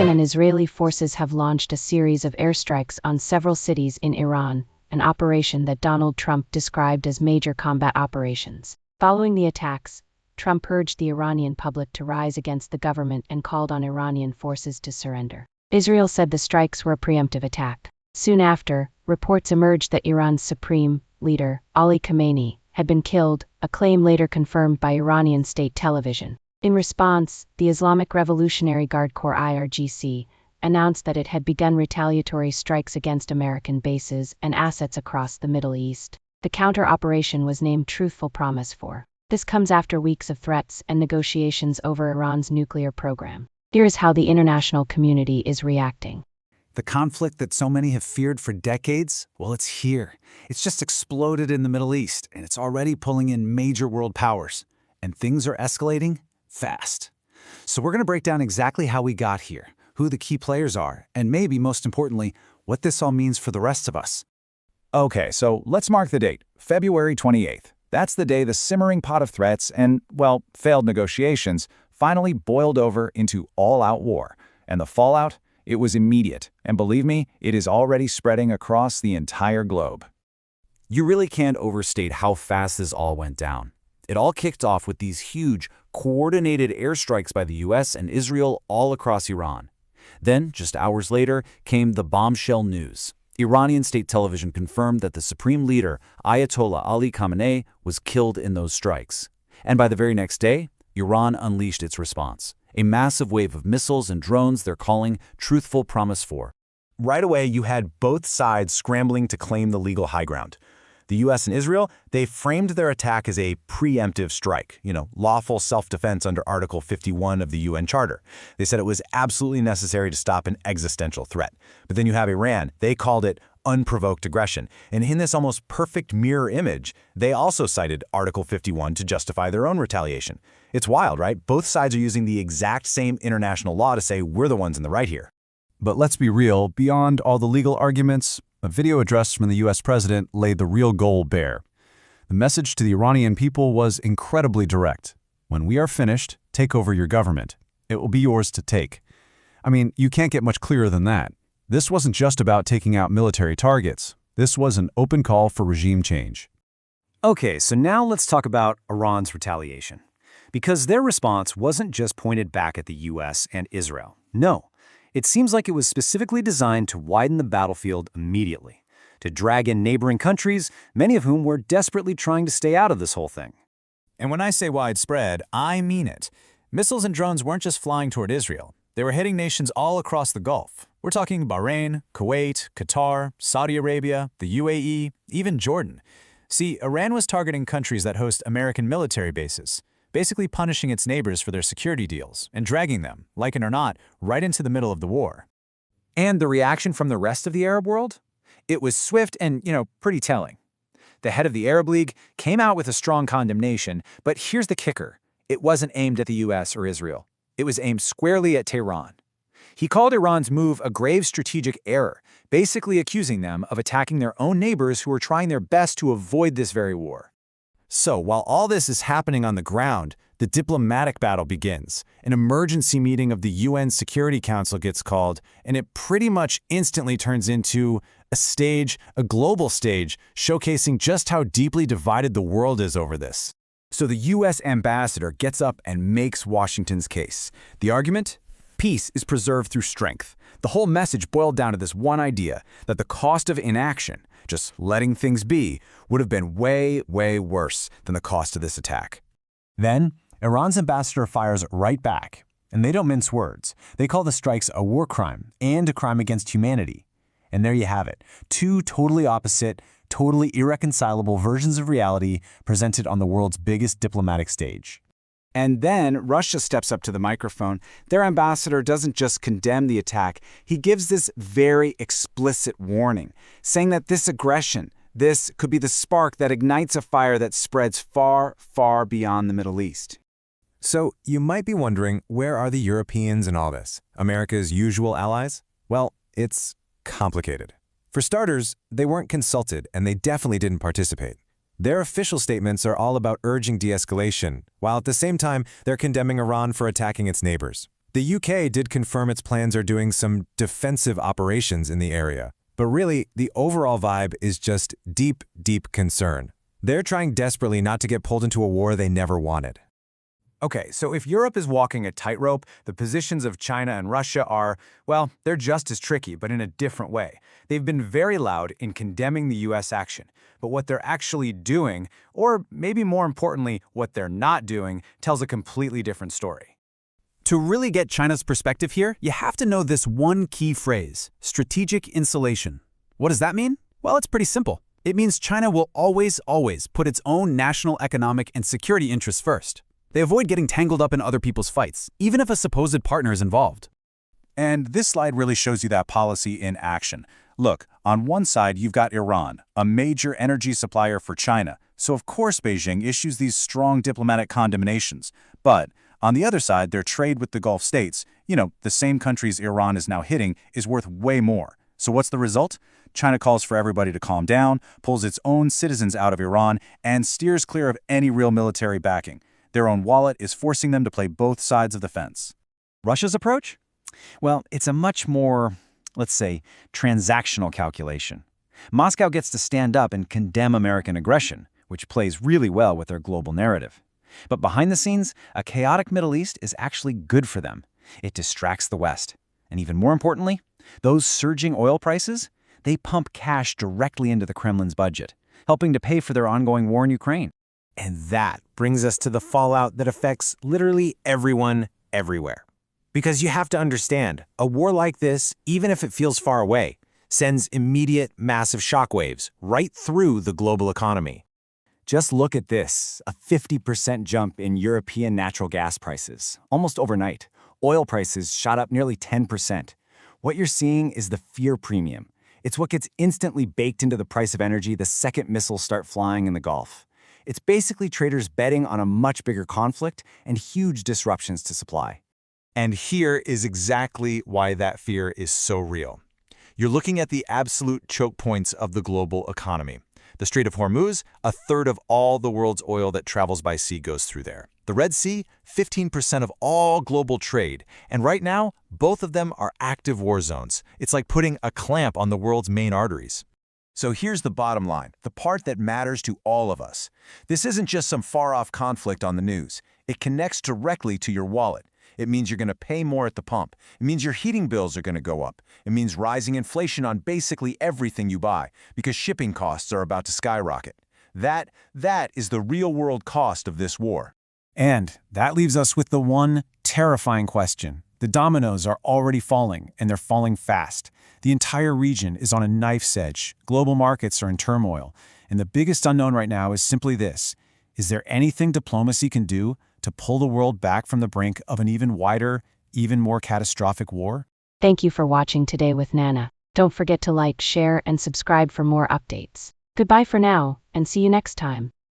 American and Israeli forces have launched a series of airstrikes on several cities in Iran, an operation that Donald Trump described as major combat operations. Following the attacks, Trump urged the Iranian public to rise against the government and called on Iranian forces to surrender. Israel said the strikes were a preemptive attack. Soon after, reports emerged that Iran's supreme leader, Ali Khamenei, had been killed, a claim later confirmed by Iranian state television. In response, the Islamic Revolutionary Guard Corps (IRGC) announced that it had begun retaliatory strikes against American bases and assets across the Middle East. The counter-operation was named Truthful Promise 4. This comes after weeks of threats and negotiations over Iran's nuclear program. Here is how the international community is reacting. The conflict that so many have feared for decades, well, it's here. It's just exploded in the Middle East, and it's already pulling in major world powers. And things are escalating fast. So we're going to break down exactly how we got here, who the key players are, and maybe most importantly, what this all means for the rest of us. Okay, so let's mark the date, February 28th. That's the day the simmering pot of threats and, well, failed negotiations finally boiled over into all-out war. And the fallout? It was immediate, and believe me, it is already spreading across the entire globe. You really can't overstate how fast this all went down. It all kicked off with these huge, coordinated airstrikes by the US and Israel all across Iran. Then, just hours later, came the bombshell news. Iranian state television confirmed that the supreme leader, Ayatollah Ali Khamenei, was killed in those strikes. And by the very next day, Iran unleashed its response. A massive wave of missiles and drones they're calling Truthful Promise 4. Right away, you had both sides scrambling to claim the legal high ground. The US and Israel, they framed their attack as a preemptive strike, lawful self-defense under Article 51 of the UN Charter. They said it was absolutely necessary to stop an existential threat. But then you have Iran. They called it unprovoked aggression. And in this almost perfect mirror image, they also cited Article 51 to justify their own retaliation. It's wild, right? Both sides are using the exact same international law to say we're the ones in the right here. But let's be real, beyond all the legal arguments, a video address from the US president laid the real goal bare. The message to the Iranian people was incredibly direct. When we are finished, take over your government. It will be yours to take. I mean, you can't get much clearer than that. This wasn't just about taking out military targets. This was an open call for regime change. Okay, so now let's talk about Iran's retaliation. Because their response wasn't just pointed back at the US and Israel. No. It seems like it was specifically designed to widen the battlefield immediately, to drag in neighboring countries, many of whom were desperately trying to stay out of this whole thing. And when I say widespread, I mean it. Missiles and drones weren't just flying toward Israel. They were hitting nations all across the Gulf. We're talking Bahrain, Kuwait, Qatar, Saudi Arabia, the UAE, even Jordan. See, Iran was targeting countries that host American military bases, basically punishing its neighbors for their security deals and dragging them, like it or not, right into the middle of the war. And the reaction from the rest of the Arab world? It was swift and, pretty telling. The head of the Arab League came out with a strong condemnation, but here's the kicker. It wasn't aimed at the US or Israel. It was aimed squarely at Tehran. He called Iran's move a grave strategic error, basically accusing them of attacking their own neighbors who were trying their best to avoid this very war. So, while all this is happening on the ground, the diplomatic battle begins. An emergency meeting of the UN Security Council gets called, and it pretty much instantly turns into a global stage, showcasing just how deeply divided the world is over this. So the US ambassador gets up and makes Washington's case. The argument? Peace is preserved through strength. The whole message boiled down to this one idea, that the cost of inaction, just letting things be, would have been way, way worse than the cost of this attack. Then, Iran's ambassador fires right back. And they don't mince words. They call the strikes a war crime and a crime against humanity. And there you have it. Two totally opposite, totally irreconcilable versions of reality presented on the world's biggest diplomatic stage. And then Russia steps up to the microphone. Their ambassador doesn't just condemn the attack, he gives this very explicit warning, saying that this aggression, this could be the spark that ignites a fire that spreads far, far beyond the Middle East. So you might be wondering, where are the Europeans in all this? America's usual allies? Well, it's complicated. For starters, they weren't consulted and they definitely didn't participate. Their official statements are all about urging de-escalation, while at the same time, they're condemning Iran for attacking its neighbors. The UK did confirm its plans are doing some defensive operations in the area, but really, the overall vibe is just deep, deep concern. They're trying desperately not to get pulled into a war they never wanted. Okay, so if Europe is walking a tightrope, the positions of China and Russia are, well, they're just as tricky, but in a different way. They've been very loud in condemning the US action, but what they're actually doing, or maybe more importantly, what they're not doing, tells a completely different story. To really get China's perspective here, you have to know this one key phrase, strategic insulation. What does that mean? Well, it's pretty simple. It means China will always put its own national economic and security interests first. They avoid getting tangled up in other people's fights, even if a supposed partner is involved. And this slide really shows you that policy in action. Look, on one side you've got Iran, a major energy supplier for China, so of course Beijing issues these strong diplomatic condemnations. But on the other side, their trade with the Gulf states, the same countries Iran is now hitting, is worth way more. So what's the result? China calls for everybody to calm down, pulls its own citizens out of Iran, and steers clear of any real military backing. Their own wallet is forcing them to play both sides of the fence. Russia's approach? Well, it's a much more, let's say, transactional calculation. Moscow gets to stand up and condemn American aggression, which plays really well with their global narrative. But behind the scenes, a chaotic Middle East is actually good for them. It distracts the West. And even more importantly, those surging oil prices, they pump cash directly into the Kremlin's budget, helping to pay for their ongoing war in Ukraine. And that brings us to the fallout that affects literally everyone, everywhere. Because you have to understand, a war like this, even if it feels far away, sends immediate, massive shockwaves right through the global economy. Just look at this, a 50% jump in European natural gas prices, almost overnight. Oil prices shot up nearly 10%. What you're seeing is the fear premium. It's what gets instantly baked into the price of energy the second missiles start flying in the Gulf. It's basically traders betting on a much bigger conflict and huge disruptions to supply. And here is exactly why that fear is so real. You're looking at the absolute choke points of the global economy. The Strait of Hormuz, a third of all the world's oil that travels by sea goes through there. The Red Sea, 15% of all global trade. And right now, both of them are active war zones. It's like putting a clamp on the world's main arteries. So here's the bottom line, the part that matters to all of us. This isn't just some far-off conflict on the news. It connects directly to your wallet. It means you're going to pay more at the pump. It means your heating bills are going to go up. It means rising inflation on basically everything you buy, because shipping costs are about to skyrocket. That is the real-world cost of this war. And that leaves us with the one terrifying question. The dominoes are already falling, and they're falling fast. The entire region is on a knife's edge. Global markets are in turmoil. And the biggest unknown right now is simply this. Is there anything diplomacy can do to pull the world back from the brink of an even wider, even more catastrophic war? Thank you for watching Today with Nana. Don't forget to like, share, and subscribe for more updates. Goodbye for now, and see you next time.